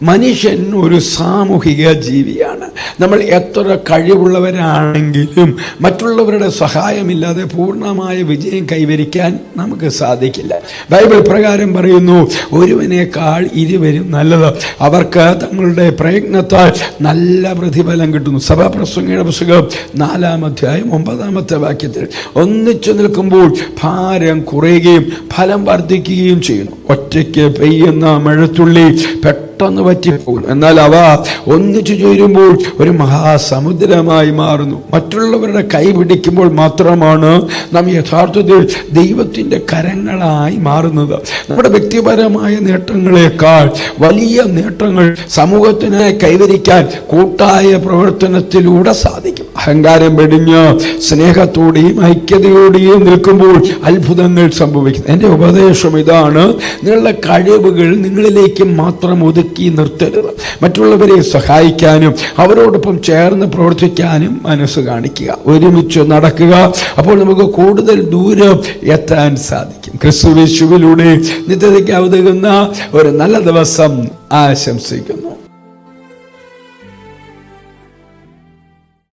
മനുഷ്യൻ ഒരു സാമൂഹിക ജീവിയാണ്. നമ്മൾ എത്ര കഴിവുള്ളവരാണെങ്കിലും മറ്റുള്ളവരുടെ സഹായമില്ലാതെ പൂർണ്ണമായ വിജയം കൈവരിക്കാൻ നമുക്ക് സാധിക്കില്ല. ബൈബിൾ പ്രകാരം പറയുന്നു, ഒരുവനേക്കാൾ ഇരുവരും നല്ലത്. അവർക്ക് തങ്ങളുടെ പ്രയത്നത്താൽ നല്ല പ്രതിഫലം കിട്ടുന്നു. സഭാപ്രസംഗിയുടെ പുസ്തകം 4-ാം അധ്യായം 9-ാമത്തെ വാക്യത്തിൽ, ഒന്നിച്ചു നിൽക്കുമ്പോൾ ഭാരം കുറയുകയും ഫലം വർദ്ധിക്കുകയും ചെയ്യുന്നു. ഒറ്റയ്ക്ക് പെയ്യുന്ന മഴത്തുള്ളി പെട്ടെന്ന് പറ്റിപ്പോകുന്നു, എന്നാൽ അവ ഒന്നിച്ചു ചേരുമ്പോൾ ഒരു മഹാസമുദ്രമായി മാറുന്നു. മറ്റുള്ളവരുടെ കൈ പിടിക്കുമ്പോൾ മാത്രമാണ് നാം യഥാർത്ഥത്തിൽ ദൈവത്തിൻ്റെ കരങ്ങളായി മാറുന്നത്. നമ്മുടെ വ്യക്തിപരമായ നേട്ടങ്ങളെക്കാൾ വലിയ നേട്ടങ്ങൾ സമൂഹത്തിനായി കൈവരിക്കാൻ കൂട്ടായ പ്രവർത്തനത്തിലൂടെ സാധിക്കും. അഹങ്കാരം വെടിഞ്ഞ് സ്നേഹത്തോടെയും ഐക്യതയോടെയും നിൽക്കുമ്പോൾ അത്ഭുതങ്ങൾ സംഭവിക്കുന്നു. എൻ്റെ ഉപദേശം ഇതാണ്: നിങ്ങളുടെ കഴിവുകൾ നിങ്ങളിലേക്ക് മാത്രം ഒതുക്കി നിർത്തരുത്. മറ്റുള്ളവരെ സഹായിക്കാനും അവരോടൊപ്പം ചേർന്ന് പ്രവർത്തിക്കാനും മനസ്സ് കാണിക്കുക. ഒരുമിച്ച് നടക്കുക. അപ്പോൾ നമുക്ക് കൂടുതൽ ദൂരം എത്താൻ സാധിക്കും. ക്രിസ്തുയേശുവിലൂടെ നിത്യതയ്ക്ക് ഉതകുന്ന ഒരു നല്ല ദിവസം ആശംസിക്കുന്നു.